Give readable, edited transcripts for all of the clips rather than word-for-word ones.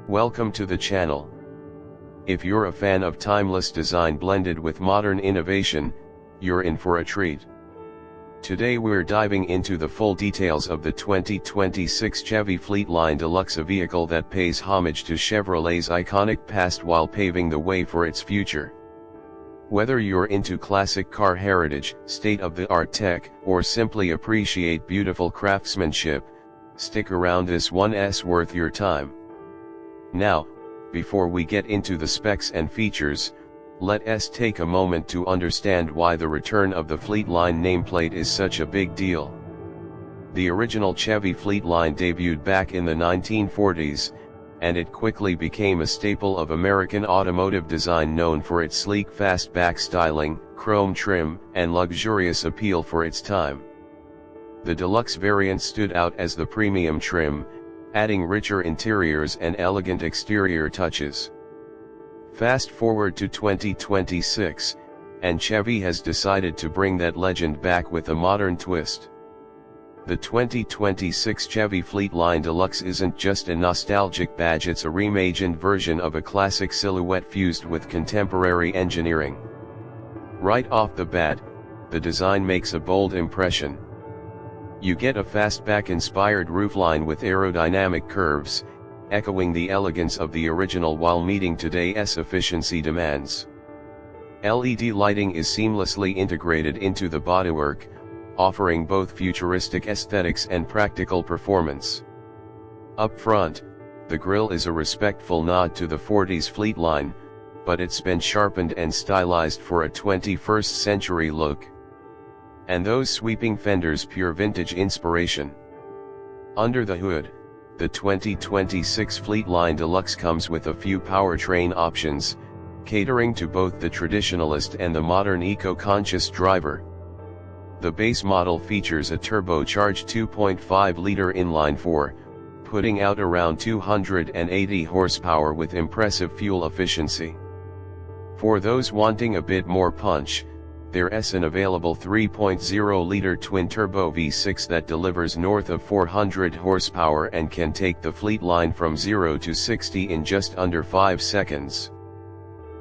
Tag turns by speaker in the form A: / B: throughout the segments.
A: Welcome to the channel. If you're a fan of timeless design blended with modern innovation, you're in for a treat. Today we're diving into the full details of the 2026 Chevy Fleetline Deluxe, a vehicle that pays homage to Chevrolet's iconic past while paving the way for its future. Whether you're into classic car heritage, state-of-the-art tech, or simply appreciate beautiful craftsmanship, stick around, this one's worth your time. Now, before we get into the specs and features, let us take a moment to understand why the return of the Fleetline nameplate is such a big deal. The original Chevy Fleetline debuted back in the 1940s, and it quickly became a staple of American automotive design, known for its sleek fastback styling, chrome trim, and luxurious appeal for its time. The Deluxe variant stood out as the premium trim, adding richer interiors and elegant exterior touches. Fast forward to 2026, and Chevy has decided to bring that legend back with a modern twist. The 2026 Chevy Fleetline Deluxe isn't just a nostalgic badge, it's a reimagined version of a classic silhouette fused with contemporary engineering. Right off the bat, the design makes a bold impression. You get a fastback-inspired roofline with aerodynamic curves, echoing the elegance of the original while meeting today's efficiency demands. LED lighting is seamlessly integrated into the bodywork, offering both futuristic aesthetics and practical performance. Up front, the grille is a respectful nod to the 40s Fleetline, but it's been sharpened and stylized for a 21st century look. And those sweeping fenders, pure vintage inspiration. Under the hood, the 2026 Fleetline Deluxe comes with a few powertrain options, catering to both the traditionalist and the modern eco-conscious driver. The base model features a turbocharged 2.5-liter inline-4, putting out around 280 horsepower with impressive fuel efficiency. For those wanting a bit more punch, there's an available 3.0-liter twin-turbo V6 that delivers north of 400 horsepower and can take the Fleetline from 0 to 60 in just under 5 seconds.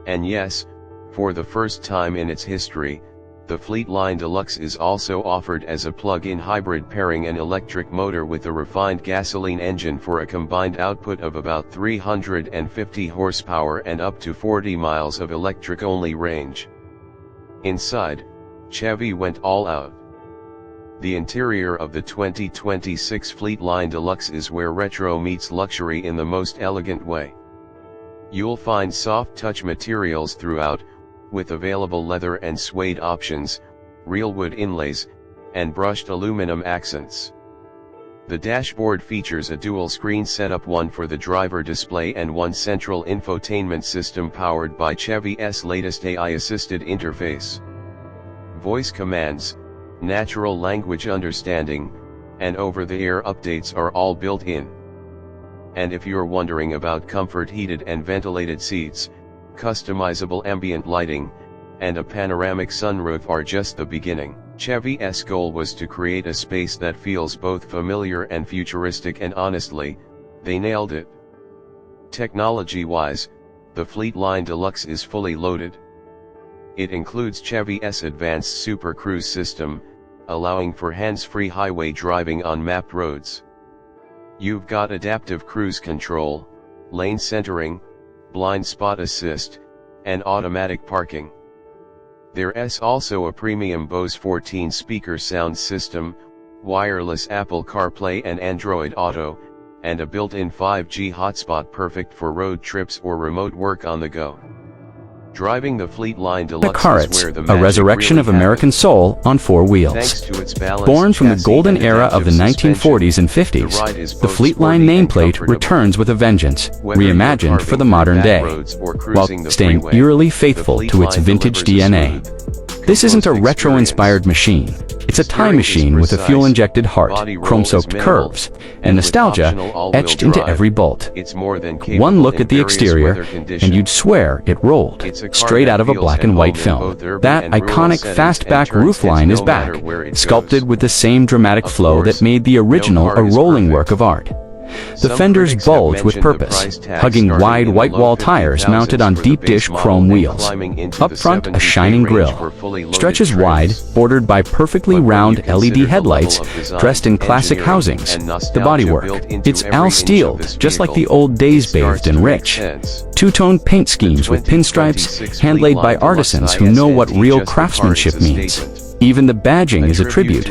A: And yes, for the first time in its history, the Fleetline Deluxe is also offered as a plug-in hybrid, pairing an electric motor with a refined gasoline engine for a combined output of about 350 horsepower and up to 40 miles of electric-only range. Inside, Chevy went all out. The interior of the 2026 Fleetline Deluxe is where retro meets luxury in the most elegant way. You'll find soft touch materials throughout, with available leather and suede options, real wood inlays, and brushed aluminum accents. The dashboard features a dual-screen setup, one for the driver display and one central infotainment system powered by Chevy's latest AI-assisted interface. Voice commands, natural language understanding, and over-the-air updates are all built in. And if you're wondering about comfort, heated and ventilated seats, customizable ambient lighting, and a panoramic sunroof are just the beginning. Chevy's goal was to create a space that feels both familiar and futuristic, and honestly, they nailed it. Technology-wise, the Fleetline Deluxe is fully loaded. It includes Chevy's advanced Super Cruise system, allowing for hands-free highway driving on mapped roads. You've got adaptive cruise control, lane centering, blind spot assist, and automatic parking. There's also a premium Bose 14-speaker sound system, wireless Apple CarPlay and Android Auto, and a built-in 5G hotspot perfect for road trips or remote work on the go. Driving the Fleetline Deluxe is where the magic
B: a resurrection
A: really
B: of American soul on four wheels.
A: Thanks to its balanced
B: Born from the
A: chassis
B: golden
A: and
B: era of the
A: adaptive
B: 1940s and
A: suspension,
B: 50s,
A: the ride is
B: the
A: both
B: Fleetline
A: sporty and
B: nameplate
A: comfortable.
B: returns with a vengeance,
A: Whether you're
B: reimagined for the
A: carving
B: modern
A: through
B: day,
A: back roads or
B: while
A: cruising the
B: staying
A: freeway,
B: eerily
A: the
B: faithful to its
A: Fleetline
B: vintage
A: delivers a
B: DNA.
A: smooth,
B: This isn't a
A: composed
B: retro-inspired machine. It's a time
A: Steering is
B: machine with a
A: precise,
B: fuel-injected heart,
A: body roll is
B: chrome-soaked
A: minimal,
B: curves,
A: and
B: and
A: with
B: nostalgia
A: optional all-wheel
B: etched into
A: drive,
B: every bolt.
A: it's more than capable
B: One look
A: in
B: at the
A: various
B: exterior,
A: weather conditions.
B: and you'd swear it rolled,
A: It's a car
B: straight
A: that
B: out of a
A: feels
B: black
A: at
B: and white
A: home in
B: film.
A: both urban
B: That
A: and rural
B: iconic
A: settings
B: fastback
A: and turns
B: roofline
A: heads
B: is
A: no
B: back,
A: matter where it
B: sculpted
A: goes.
B: with the same dramatic
A: Of
B: flow
A: course,
B: that made the
A: no
B: original
A: car
B: a
A: is
B: rolling
A: perfect.
B: work of art. The fenders bulge with purpose, hugging wide white wall tires mounted on deep dish chrome wheels. Up front, a shining grille stretches wide, bordered by perfectly round LED headlights dressed in classic housings. The bodywork, it's al-steeled, just like the old days, bathed in rich two-tone paint schemes with pinstripes, hand-laid by artisans who know what real craftsmanship means. Even the badging is a tribute.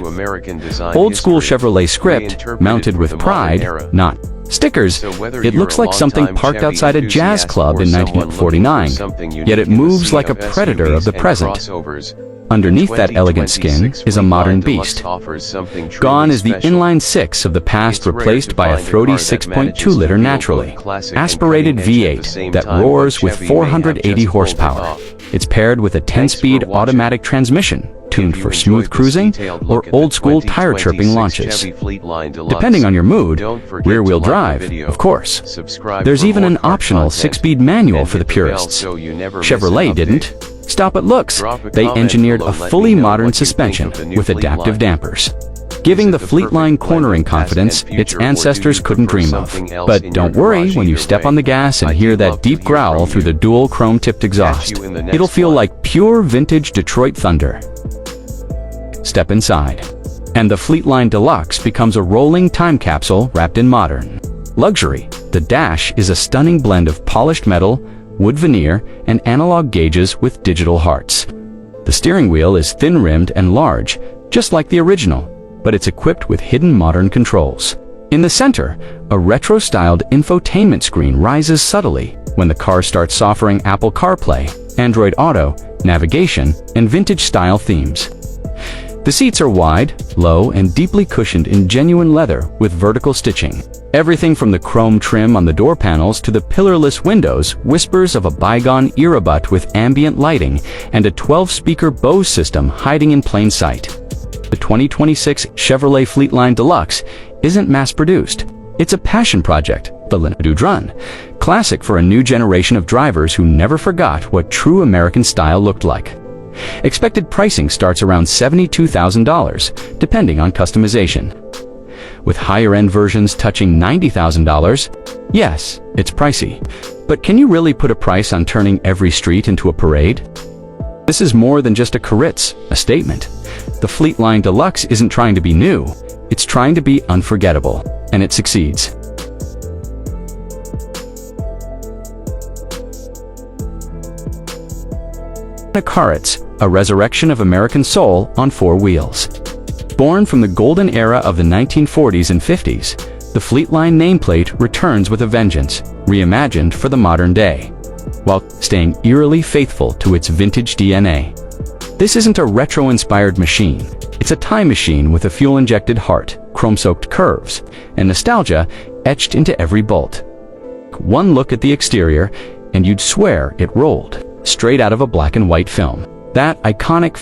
B: Old-school Chevrolet script, mounted with pride, not stickers. It looks like something parked outside a jazz club in 1949, yet it moves like a predator of the present. Underneath that elegant skin is a modern beast. Gone is the inline six of the past, replaced by a throaty 6.2-liter naturally aspirated V8 that roars with 480 horsepower. It's paired with a 10-speed automatic transmission, tuned for smooth cruising or old-school tire-chirping launches. Depending on your mood, rear-wheel drive, of course. There's even an optional 6-speed manual for the purists. Chevrolet didn't stop at looks. They engineered a fully modern suspension with adaptive dampers, giving the Fleetline cornering confidence its ancestors couldn't dream of. But don't worry when you step on the gas and hear that deep growl through the dual chrome-tipped exhaust. It'll feel like pure vintage Detroit thunder. Step inside, and the Fleetline Deluxe becomes a rolling time capsule wrapped in modern luxury. The dash is a stunning blend of polished metal, wood veneer, and analog gauges with digital hearts. The steering wheel is thin-rimmed and large, just like the original, but it's equipped with hidden modern controls. In the center, a retro-styled infotainment screen rises subtly when the car starts offering Apple CarPlay, Android Auto, navigation, and vintage-style themes. The seats are wide, low, and deeply cushioned in genuine leather with vertical stitching. Everything from the chrome trim on the door panels to the pillarless windows whispers of a bygone era, but with ambient lighting and a 12-speaker Bose system hiding in plain sight. The 2026 Chevrolet Fleetline Deluxe isn't mass-produced. It's a passion project, the limited run classic for a new generation of drivers who never forgot what true American style looked like. Expected pricing starts around $72,000, depending on customization, with higher-end versions touching $90,000. Yes, it's pricey, but can you really put a price on turning every street into a parade? This is more than just a caritz, a statement. The Fleetline Deluxe isn't trying to be new, it's trying to be unforgettable, and it succeeds. A caritz, a resurrection of American soul on four wheels. Born from the golden era of the 1940s and 50s, the Fleetline nameplate returns with a vengeance, reimagined for the modern day, while staying eerily faithful to its vintage DNA. This isn't a retro-inspired machine. It's a time machine with a fuel-injected heart, chrome-soaked curves, and nostalgia etched into every bolt. One look at the exterior, and you'd swear it rolled straight out of a black and white film. That iconic